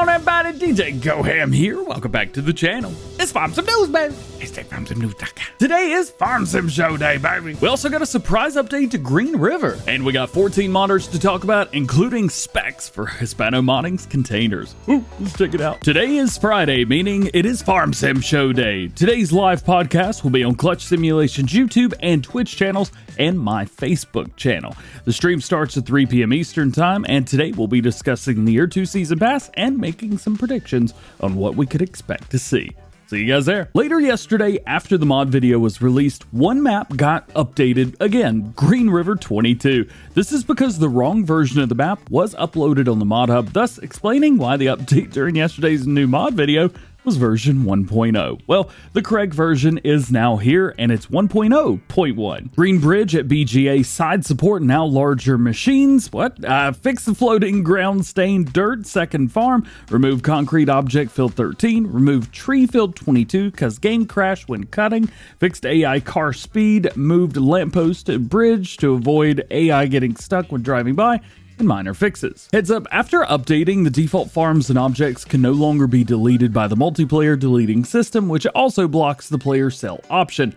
on, everybody? DjGoHam here. Welcome back to the channel. It's Farm Sim News, baby. It's FarmSimNews.com. Today is Farm Sim Show Day, baby. We also got a surprise update to Green River, and we got 14 modders to talk about, including specs for Hispano Modding's containers. Ooh, let's check it out. Today is Friday, meaning it is Farm Sim Show Day. Today's live podcast will be on Clutch Simulation's YouTube and Twitch channels and my Facebook channel. The stream starts at 3 p.m. Eastern Time, and today we'll be discussing the Year 2 Season Pass and making some predictions on what we could expect to see. See you guys there. Later yesterday, after the mod video was released, one map got updated again, Green River 22. This is because the wrong version of the map was uploaded on the mod hub, thus explaining why the update during yesterday's new mod video was version 1.0. Well, the correct version is now here, and it's 1.0.1. Green Bridge at BGA side support now larger machines. Fix the floating ground stained dirt second farm. Remove concrete object field 13. Remove tree field 22 cause game crash when cutting. Fixed AI car speed. Moved lamppost to bridge to avoid AI getting stuck when driving by. And minor fixes. Heads up, after updating, the default farms and objects can no longer be deleted by the multiplayer deleting system, which also blocks the player sell option.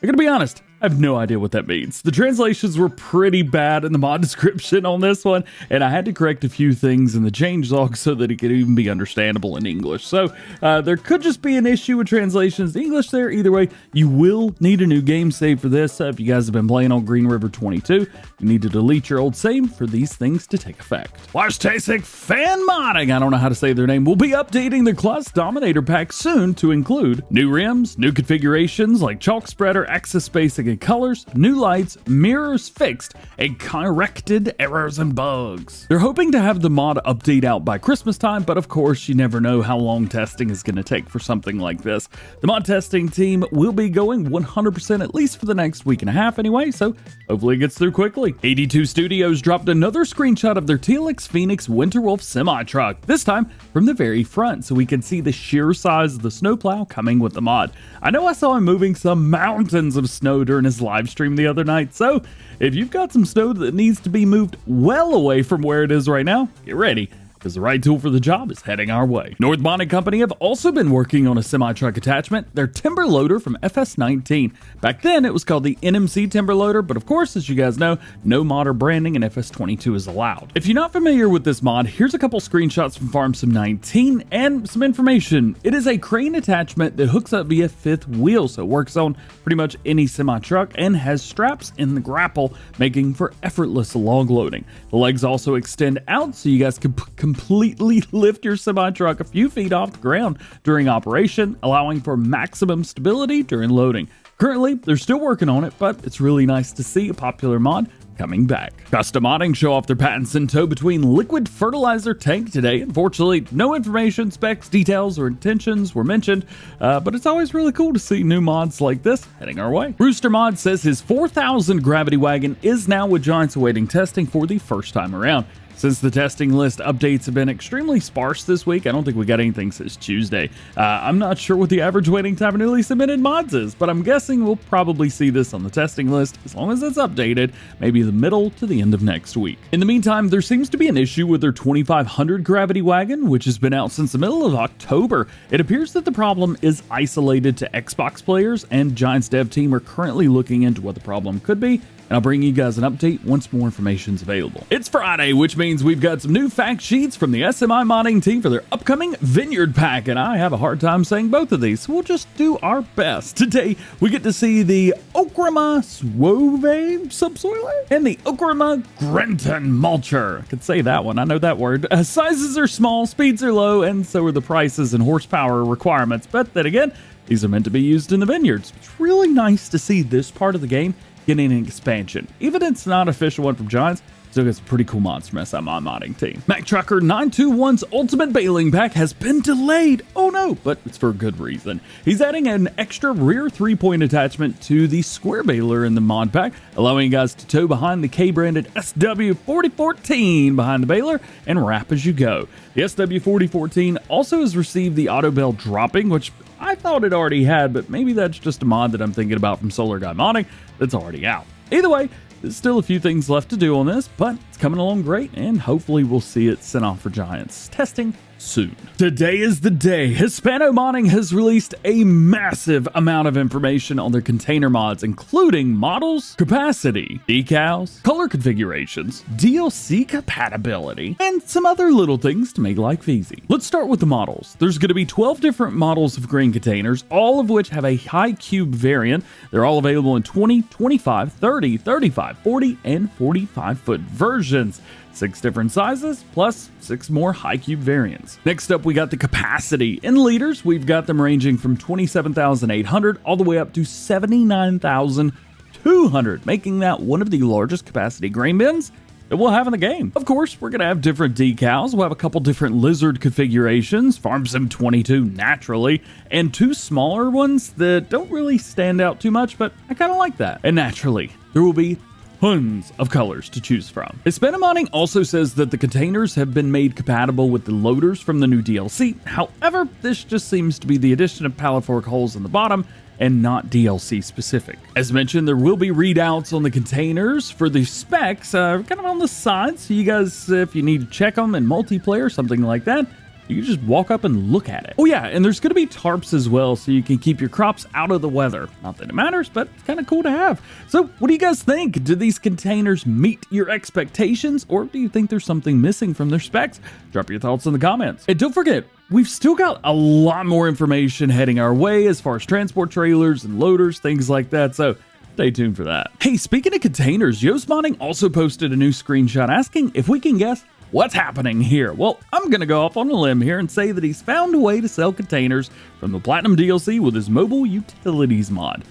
I gotta be honest, I have no idea what that means. The translations were pretty bad in the mod description on this one, and I had to correct a few things in the changelog so that it could even be understandable in English. So there could just be an issue with translations to English there. Either way, you will need a new game save for this. If you guys have been playing on Green River 22, you need to delete your old save for these things to take effect. Washtastic Fan Modding, I don't know how to say their name, will be updating the Claas Dominator pack soon to include new rims, new configurations like chalk spreader, axis spacing, and colors, new lights, mirrors fixed, and corrected errors and bugs. They're hoping to have the mod update out by Christmas time, but of course you never know how long testing is going to take for something like this. The mod testing team will be going 100% at least for the next week and a half anyway, so hopefully it gets through quickly. 82 Studios dropped another screenshot of their TLX Phoenix Winterwolf semi-truck, this time from the very front, so we can see the sheer size of the snowplow coming with the mod. I know I saw him moving some mountains of snow during his live stream the other night, so if you've got some snow that needs to be moved well away from where it is right now, get ready, because the right tool for the job is heading our way. North Bonnet Company have also been working on a semi-truck attachment, their timber loader from FS19. Back then, it was called the NMC timber loader, but of course, as you guys know, no mod or branding in FS22 is allowed. If you're not familiar with this mod, here's a couple screenshots from Farm Sim 19 and some information. It is a crane attachment that hooks up via fifth wheel, so it works on pretty much any semi-truck and has straps in the grapple, making for effortless log loading. The legs also extend out so you guys can completely lift your semi-truck a few feet off the ground during operation, allowing for maximum stability during loading. Currently, they're still working on it, but it's really nice to see a popular mod coming back. Custom Modding show off their Pattison Tow-Between liquid fertilizer tank today. Unfortunately, no information, specs, details, or intentions were mentioned, but it's always really cool to see new mods like this heading our way. Rooster Mod says his 4000 Gravity Wagon is now with Giants awaiting testing for the first time around. Since the testing list updates have been extremely sparse this week, I don't think we got anything since Tuesday. I'm not sure what the average waiting time for newly submitted mods is, but I'm guessing we'll probably see this on the testing list as long as it's updated, maybe the middle to the end of next week. In the meantime, there seems to be an issue with their 2500 Gravity Wagon, which has been out since the middle of October. It appears that the problem is isolated to Xbox players, and Giants dev team are currently looking into what the problem could be, and I'll bring you guys an update once more information's available. It's Friday, which means we've got some new fact sheets from the SMI modding team for their upcoming Vineyard Pack, and I have a hard time saying both of these, so we'll just do our best. Today, we get to see the Okrama Suave subsoiler and the Okrama Grenton mulcher. I could say that one, I know that word. Sizes are small, speeds are low, and so are the prices and horsepower requirements, but then again, these are meant to be used in the vineyards. It's really nice to see this part of the game getting an expansion. Even if it's not an official one from Giants, still got some pretty cool mods from SMI modding team. Mac Trucker 921's Ultimate Baling Pack has been delayed. Oh no, but it's for a good reason. He's adding an extra rear 3-point attachment to the square baler in the mod pack, allowing you guys to tow behind the K-branded SW4014 behind the baler and wrap as you go. The SW4014 also has received the auto bell dropping, which I thought it already had, but maybe that's just a mod that I'm thinking about from Solar Guy Modding that's already out. Either way, there's still a few things left to do on this, but it's coming along great, and hopefully we'll see it sent off for Giants testing soon. Today is the day Hispano Modding has released a massive amount of information on their container mods, including models, capacity, decals, color configurations, DLC compatibility, and some other little things to make life easy. Let's start with the models. There's going to be 12 different models of green containers, all of which have a high cube variant. They're all available in 20, 25, 30, 35, 40, and 45 foot versions. 6 different sizes, plus 6 more high cube variants. Next up, we got the capacity. In liters, we've got them ranging from 27,800 all the way up to 79,200, making that one of the largest capacity grain bins that we'll have in the game. Of course, we're going to have different decals. We'll have a couple different lizard configurations, Farm Sim 22 naturally, and 2 smaller ones that don't really stand out too much, but I kind of like that. And naturally, there will be tons of colors to choose from. Hispano Modding also says that the containers have been made compatible with the loaders from the new DLC. However, this just seems to be the addition of pallet fork holes in the bottom and not DLC specific. As mentioned, there will be readouts on the containers for the specs, kind of on the side, so you guys, if you need to check them in multiplayer, something like that, you can just walk up and look at it. Oh yeah, and there's going to be tarps as well, so you can keep your crops out of the weather. Not that it matters, but it's kind of cool to have. So what do you guys think? Do these containers meet your expectations, or do you think there's something missing from their specs? Drop your thoughts in the comments. And don't forget, we've still got a lot more information heading our way as far as transport trailers and loaders, things like that, so stay tuned for that. Hey, speaking of containers, Jos Modding also posted a new screenshot asking if we can guess what's happening here. Well, I'm gonna go off on a limb here and say that he's found a way to sell containers from the Platinum DLC with his mobile utilities mod.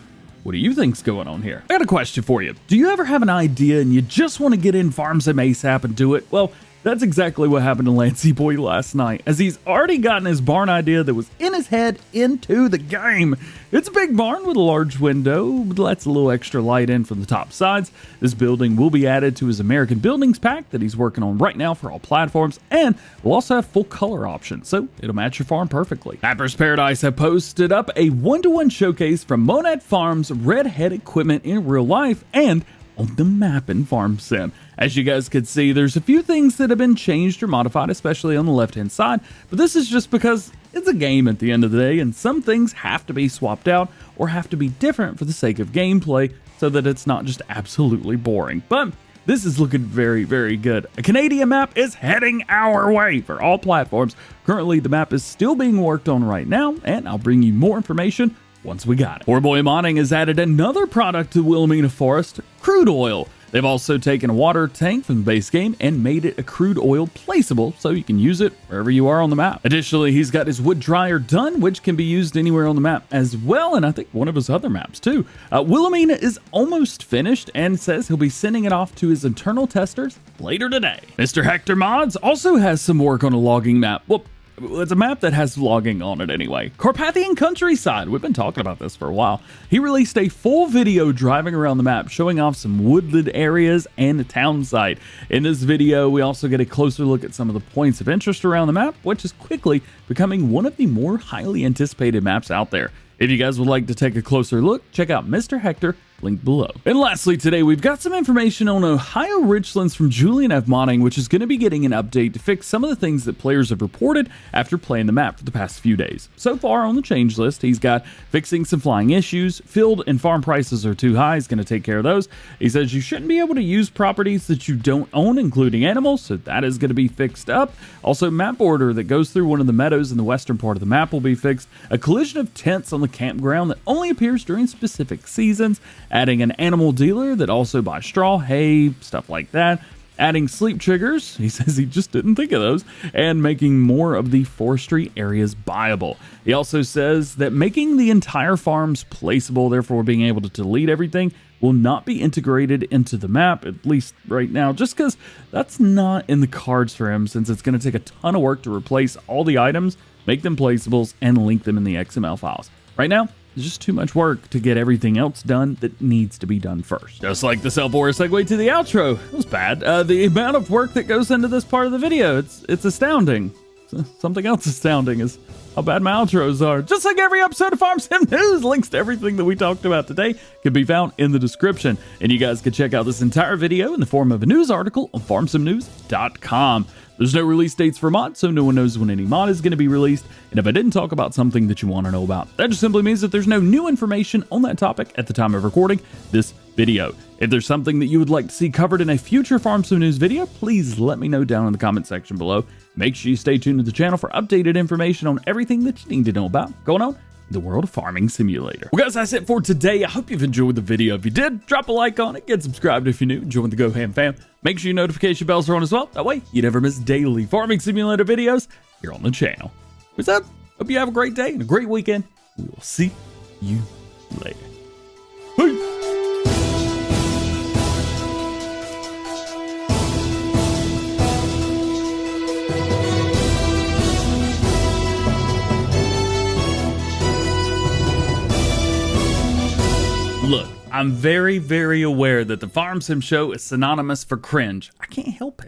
What do you think's going on here? I got a question for you. Do you ever have an idea and you just want to get in Farm Sim ASAP and do it? Well, that's exactly what happened to Lancey Boy last night, as he's already gotten his barn idea that was in his head into the game. It's a big barn with a large window, but lets a little extra light in from the top sides. This building will be added to his American Buildings pack that he's working on right now for all platforms, and we'll also have full color options, so it'll match your farm perfectly. Mapper's Paradise have posted up a one-to-one showcase from Monette Farms redhead equipment in real life and on the map in Farm Sim. As you guys can see, there's a few things that have been changed or modified, especially on the left-hand side, but this is just because it's a game at the end of the day, and some things have to be swapped out or have to be different for the sake of gameplay so that it's not just absolutely boring. But this is looking very, very good. A Canadian map is heading our way for all platforms. Currently, the map is still being worked on right now, and I'll bring you more information once we got it. Poor Boy Modding has added another product to Willamina Forest, crude oil. They've also taken a water tank from the base game and made it a crude oil placeable so you can use it wherever you are on the map. Additionally, he's got his wood dryer done, which can be used anywhere on the map as well, and I think one of his other maps too. Willamina is almost finished and says he'll be sending it off to his internal testers later today. Mr. Hector Mods also has some work on a logging map. Well, it's a map that has logging on it anyway. Carpathian Countryside. We've been talking about this for a while. He released a full video driving around the map, showing off some woodland areas and a town site. In this video, we also get a closer look at some of the points of interest around the map, which is quickly becoming one of the more highly anticipated maps out there. If you guys would like to take a closer look, check out Mr. Hector, linked below. And lastly today, we've got some information on Ohio Richlands from Julian F. Modding, which is going to be getting an update to fix some of the things that players have reported after playing the map for the past few days. So far on the change list, he's got fixing some flying issues, field and farm prices are too high, he's going to take care of those. He says you shouldn't be able to use properties that you don't own, including animals, so that is going to be fixed up. Also, map border that goes through one of the meadows in the western part of the map will be fixed. A collision of tents on the campground that only appears during specific seasons. Adding an animal dealer that also buys straw, hay, stuff like that. Adding sleep triggers, he says he just didn't think of those, and making more of the forestry areas buyable. He also says that making the entire farms placeable, therefore being able to delete everything, will not be integrated into the map, at least right now, just because that's not in the cards for him, since it's going to take a ton of work to replace all the items, make them placeables, and link them in the XML files. Right now, there's just too much work to get everything else done that needs to be done first. Just like the self-aware segue to the outro. It was bad. The amount of work that goes into this part of the video, it's astounding. Something else astounding is how bad my outros are. Just like every episode of Farm Sim News, links to everything that we talked about today can be found in the description. And you guys can check out this entire video in the form of a news article on farmsimnews.com. There's no release dates for mods, so no one knows when any mod is going to be released. And if I didn't talk about something that you want to know about, that just simply means that there's no new information on that topic at the time of recording this video. If there's something that you would like to see covered in a future Farm Sim News video, please let me know down in the comment section below. Make sure you stay tuned to the channel for updated information on everything that you need to know about going on in the world of Farming Simulator. Well guys, that's it for today. I hope you've enjoyed the video. If you did, drop a like on it, get subscribed if you're new, join the DjGoHam fam. Make sure your notification bells are on as well. That way you never miss daily Farming Simulator videos here on the channel. With that, hope you have a great day and a great weekend. We will see you later. Peace. Look, I'm very, very aware that the Farm Sim show is synonymous for cringe. I can't help it.